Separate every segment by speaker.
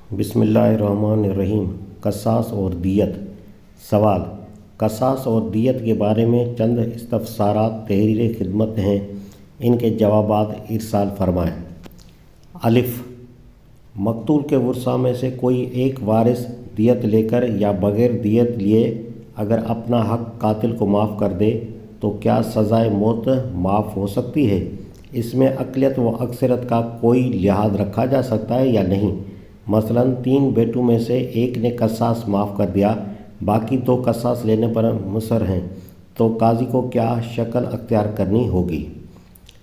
Speaker 1: बिस्मिल्लाहिर्रहमानिर्रहीम। कसास और दियत। सवाल: कसास और दियत के बारे में चंद इस्तफसारात तहरीर खिदमत हैं, इनके जवाबात इरसाल फरमाएँ। अलिफ, मकतूल के वरसा में से कोई एक वारिस दियत लेकर या बग़ैर दियत लिए अगर अपना हक़ कातिल को माफ़ कर दे तो क्या सज़ाए मौत माफ़ हो सकती है? इसमें अक़लियत व अक्सरियत का कोई लिहाज रखा जा सकता है या नहीं? मसलन 3 बेटों में से एक ने कसास माफ़ कर दिया, बाकी 2 कसास लेने पर मुसर हैं, तो काजी को क्या शक्ल अख्तियार करनी होगी?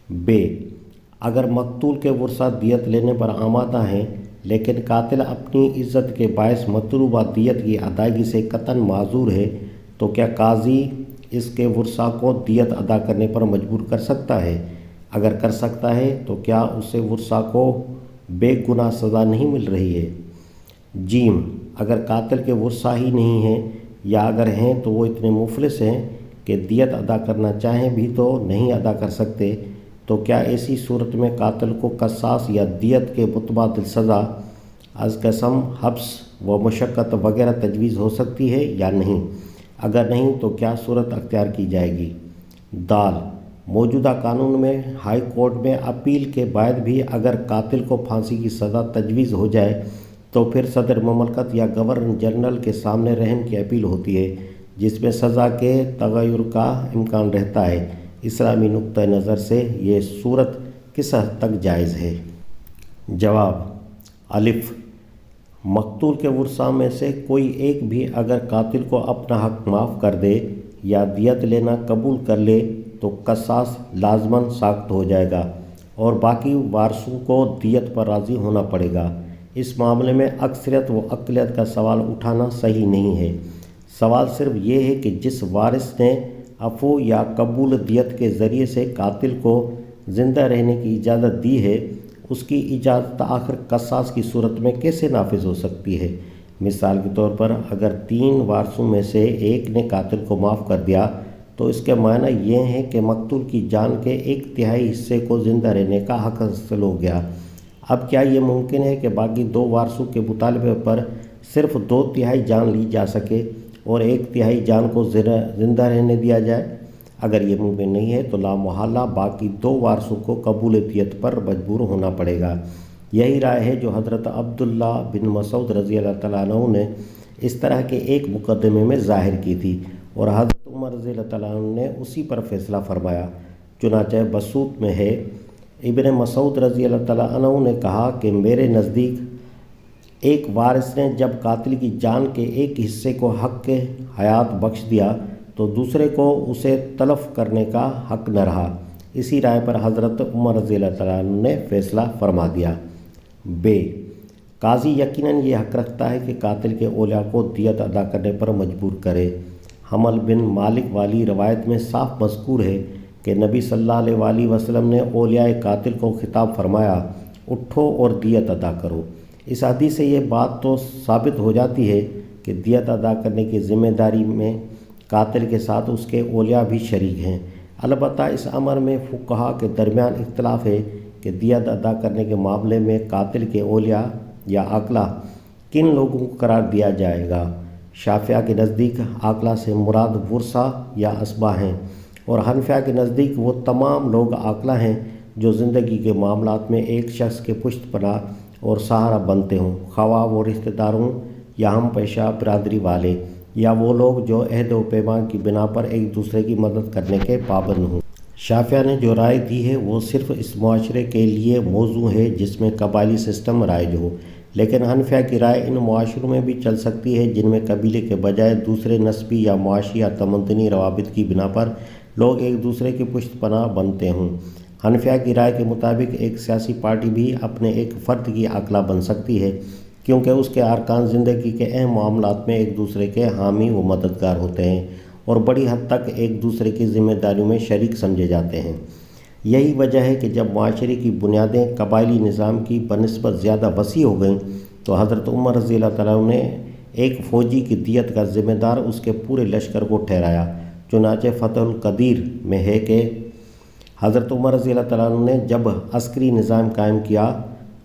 Speaker 1: बे, अगर मकतूल के वरसा दियत लेने पर आमादा हैं लेकिन कातिल अपनी इज़्ज़त के बायस मतलूबा दियत की अदायगी से कतन माज़ूर है, तो क्या काजी इसके वरसा को दियत अदा करने पर मजबूर कर सकता है? अगर कर सकता है तो क्या उसे वरसा को बेगुनाह सज़ा नहीं मिल रही है? जीम, अगर कातिल के वरसा ही नहीं हैं या अगर हैं तो वो इतने मुफलिस हैं कि दियत अदा करना चाहें भी तो नहीं अदा कर सकते, तो क्या ऐसी सूरत में कातिल को कसास या दियत के मुतबादिल सज़ा अज़ कसम, हब्स व मशक्क़त वगैरह तजवीज़ हो सकती है या नहीं? अगर नहीं तो क्या सूरत अख्तियार की जाएगी? दाल, मौजूदा कानून में हाई कोर्ट में अपील के बाद भी अगर कातिल को फांसी की सज़ा तजवीज़ हो जाए तो फिर सदर ममलकत या गवर्नर जनरल के सामने रहम की अपील होती है, जिसमें सज़ा के तग़य्युर का इम्कान रहता है। इस्लामी नुक्ता नज़र से ये सूरत किस हद तक जायज़ है? जवाब: अलिफ, मकतूल के वरसा में से कोई एक भी अगर कातिल को अपना हक़ माफ़ कर दे या दियत लेना कबूल कर ले तो कसास लाजमन साख्त हो जाएगा और बाकी वारसों को दियत पर राज़ी होना पड़ेगा। इस मामले में अक्सरियत व अक़लियत का सवाल उठाना सही नहीं है। सवाल सिर्फ ये है कि जिस वारिस ने अफ़ू या कबूल दियत के ज़रिए से कातिल को ज़िंदा रहने की इजाज़त दी है, उसकी इजाज़त आखिर कसास की सूरत में कैसे नाफिज हो सकती है? मिसाल के तौर पर अगर 3 वारसों में से एक ने कातिल को माफ़ कर दिया तो इसके मायना ये है कि मकतूल की जान के 1/3 हिस्से को ज़िंदा रहने का हक़ हासिल हो गया। अब क्या ये मुमकिन है कि बाकी 2 वारसों के मुतालबे पर सिर्फ 2/3 जान ली जा सके और 1/3 जान को ज़िंदा रहने दिया जाए? अगर ये मुमकिन नहीं है तो लामहल्ला बाकी 2 वारसों को कबूल दियत पर मजबूर होना पड़ेगा। यही राय है जो हज़रत अब्दुल्ला बिन मसूद रज़ी अल्लाह तआला अन्हु ने इस तरह के एक मुकदमे में ज़ाहिर की थी और हज़रत उमर रज़ी अल्लाह तआला अन्हु ने उसी पर फैसला फरमाया। चुनांचे बसूत में है, इब्न मसूद रज़ी अल्लाह तआला अन्हु ने कहा कि मेरे नज़दीक एक वारिस ने जब कातिल की जान के एक हिस्से को हक़ हयात बख्श दिया तो दूसरे को उसे तलफ़ करने का हक़ न रहा। इसी राय पर हज़रत उमर रज़ी अल्लाह तआला अन्हु ने फ़ैसला फरमा दिया। बे, काजी यकीनन ये हक़ रखता है कि कातिल के औलिया को दियत अदा करने पर मजबूर करे। हमल बिन मालिक वाली रवायत में साफ मज़कूर है कि नबी सल्लल्लाहु अलैहि वसल्लम ने औलिया कातिल को खिताब फरमाया, उठो और दियत अदा करो। इस हदीस से ये बात तो साबित हो जाती है कि दियत अदा करने की ज़िम्मेदारी में कातिल के साथ उसके औलिया भी शरीक हैं। अलबत्ता इस अमर में फुक़हा के दरमियान इख्तिलाफ़ है कि दियत अदा करने के मामले में कातिल के औलिया या आकला किन लोगों को करार दिया जाएगा। शाफ़िया के नज़दीक आकला से मुराद वरसा या असबा हैं और हनफिया के नज़दीक वो तमाम लोग आकला हैं जो ज़िंदगी के मामलात में एक शख्स के पुश्त पनाह और सहारा बनते हों, ख़वाह वो रिश्तेदारों या हम पेशा बिरादरी वाले या वो लोग जो अहद व पैमान की बिना पर एक दूसरे की मदद करने के पाबंद हों। शाफ़िया ने जो राय दी है वो सिर्फ़ इस मुआशरे के लिए मौजू है जिसमें कबायली सिस्टम राइज हो, लेकिन हनफिया की राय इन मुआशरों में भी चल सकती है जिनमें कबीले के बजाय दूसरे नस्बी या मुआशी या तमदनी रवाबित की बिना पर लोग एक दूसरे की पुश्त पनाह बनते हों। हनफिया की राय के मुताबिक एक सियासी पार्टी भी अपने एक फ़र्द की आकला बन सकती है क्योंकि उसके अरकान ज़िंदगी के अहम मामलात में एक दूसरे के हामी व मददगार होते हैं और बड़ी हद तक एक दूसरे की ज़िम्मेदारियों में शरीक समझे जाते हैं। यही वजह है कि जब माशरे की बुनियादें कबायली निज़ाम की बनिस्बत ज़्यादा वसी हो गईं तो हज़रत उमर रज़ी अल्लाह तआला ने एक फ़ौजी की दियत का ज़िम्मेदार उसके पूरे लश्कर को ठहराया। चुनांचे फ़तहुल क़दीर में है कि हज़रत उमर रज़ी अल्लाह तआला ने जब अस्करी निज़ाम कायम किया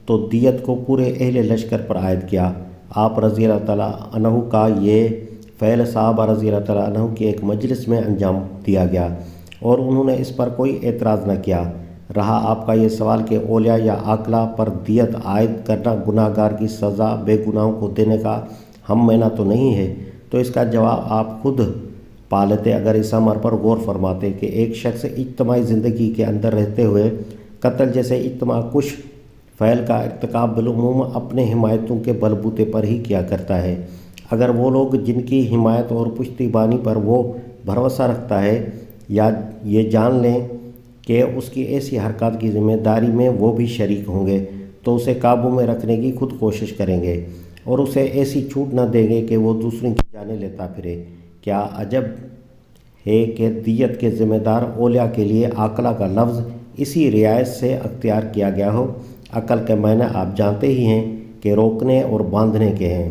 Speaker 1: تو دیت کو پورے اہل لشکر پر عائد کیا۔ آپ رضی اللہ تعالیٰ عنہ کا یہ فعل صحابہ رضی اللہ تعالیٰ عنہ کی ایک مجلس میں انجام دیا گیا اور انہوں نے اس پر کوئی اعتراض نہ کیا۔ رہا آپ کا یہ سوال کہ اولیاء یا عاقلہ پر دیت عائد کرنا گناہ گار کی سزا بے گناہوں کو دینے کا ہم معنی تو نہیں ہے، تو اس کا جواب آپ خود پا لیتے اگر اس امر پر غور فرماتے کہ ایک شخص اجتماعی زندگی کے اندر رہتے ہوئے قتل جیسے اجتماع کش فعل کا ارتکاب بالعموم اپنے حمایتوں کے بلبوتے پر ہی کیا کرتا ہے۔ اگر وہ لوگ جن کی حمایت اور پشتیبانی پر وہ بھروسہ رکھتا ہے یا یہ جان لیں کہ اس کی ایسی حرکات کی ذمہ داری میں وہ بھی شریک ہوں گے تو اسے قابو میں رکھنے کی خود کوشش کریں گے اور اسے ایسی چھوٹ نہ دیں گے کہ وہ دوسروں کی جانیں لیتا پھرے۔ کیا عجب ہے کہ دیت کے ذمہ دار اولیاء کے لیے عاقلہ کا لفظ اسی رعایت سے اختیار کیا گیا ہو۔ عقل کے معنی آپ جانتے ہی ہیں کہ روکنے اور باندھنے کے ہیں۔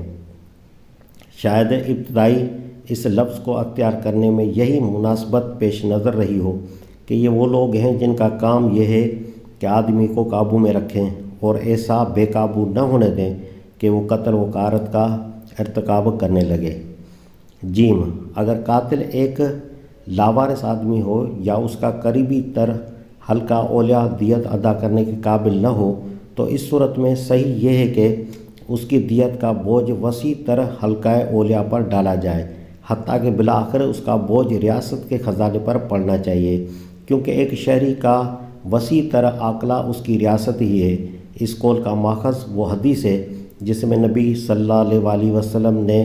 Speaker 1: شاید ابتدائی اس لفظ کو اختیار کرنے میں یہی مناسبت پیش نظر رہی ہو کہ یہ وہ لوگ ہیں جن کا کام یہ ہے کہ آدمی کو قابو میں رکھیں اور ایسا بے قابو نہ ہونے دیں کہ وہ قتل و غارت کا ارتکاب کرنے لگے۔ جیم، اگر قاتل ایک لاوارث آدمی ہو یا اس کا قریبی تر حلقہ اولیاء دیت ادا کرنے کے قابل نہ ہو تو اس صورت میں صحیح یہ ہے کہ اس کی دیت کا بوجھ وسیع تر حلقہ اولیاء پر ڈالا جائے، حتیٰ کہ بالآخر اس کا بوجھ ریاست کے خزانے پر پڑنا چاہیے، کیونکہ ایک شہری کا وسیع تر عاقلہ اس کی ریاست ہی ہے۔ اس قول کا ماخذ وہ حدیث ہے جس میں نبی صلی اللہ علیہ وسلم نے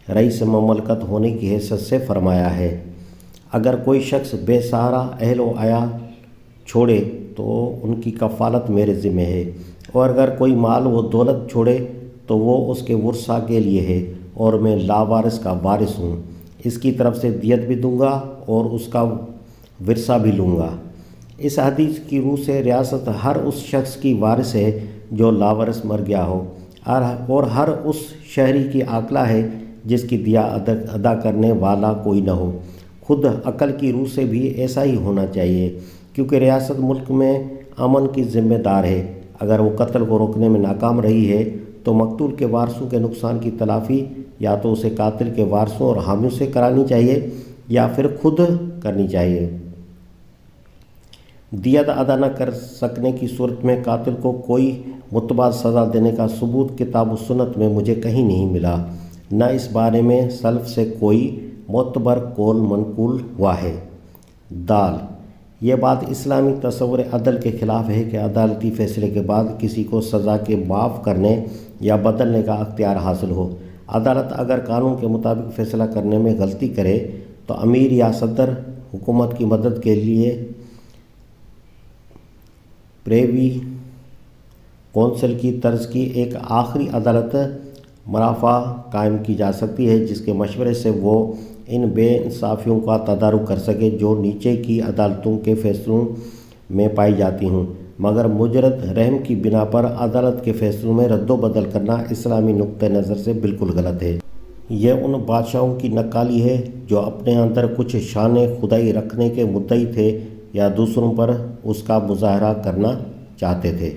Speaker 1: رئیس مملکت ہونے کی حیثیت سے فرمایا ہے، اگر کوئی شخص بے سہارا اہل و عیال چھوڑے تو ان کی کفالت میرے ذمہ ہے، اور اگر کوئی مال و دولت چھوڑے تو وہ اس کے ورثاء کے لیے ہے اور میں لاوارث کا وارث ہوں، اس کی طرف سے دیت بھی دوں گا اور اس کا ورثہ بھی لوں گا۔ اس حدیث کی روح سے ریاست ہر اس شخص کی وارث ہے جو لاوارث مر گیا ہو، اور ہر اس شہری کی عاقلہ ہے جس کی دیت ادا کرنے والا کوئی نہ ہو۔ خود عقل کی روح سے بھی ایسا ہی ہونا چاہیے، کیونکہ ریاست ملک میں امن کی ذمہ دار ہے۔ اگر وہ قتل کو روکنے میں ناکام رہی ہے تو مقتول کے وارثوں کے نقصان کی تلافی یا تو اسے قاتل کے وارثوں اور حامیوں سے کرانی چاہیے یا پھر خود کرنی چاہیے۔ دیت ادا نہ کر سکنے کی صورت میں قاتل کو کوئی متبادل سزا دینے کا ثبوت کتاب و سنت میں مجھے کہیں نہیں ملا، نہ اس بارے میں سلف سے کوئی معتبر قول منقول ہوا ہے۔ دال، یہ بات اسلامی تصور عدل کے خلاف ہے کہ عدالتی فیصلے کے بعد کسی کو سزا کے معاف کرنے یا بدلنے کا اختیار حاصل ہو۔ عدالت اگر قانون کے مطابق فیصلہ کرنے میں غلطی کرے تو امیر یا صدر حکومت کی مدد کے لیے پریوی کونسل کی طرز کی ایک آخری عدالت مرافع قائم کی جا سکتی ہے، جس کے مشورے سے وہ ان بے انصافیوں کا تدارک کر سکے جو نیچے کی عدالتوں کے فیصلوں میں پائی جاتی ہوں، مگر مجرد رحم کی بنا پر عدالت کے فیصلوں میں رد و بدل کرنا اسلامی نقطہ نظر سے بالکل غلط ہے۔ یہ ان بادشاہوں کی نقالی ہے جو اپنے اندر کچھ شان خدائی رکھنے کے مدعی تھے یا دوسروں پر اس کا مظاہرہ کرنا چاہتے تھے۔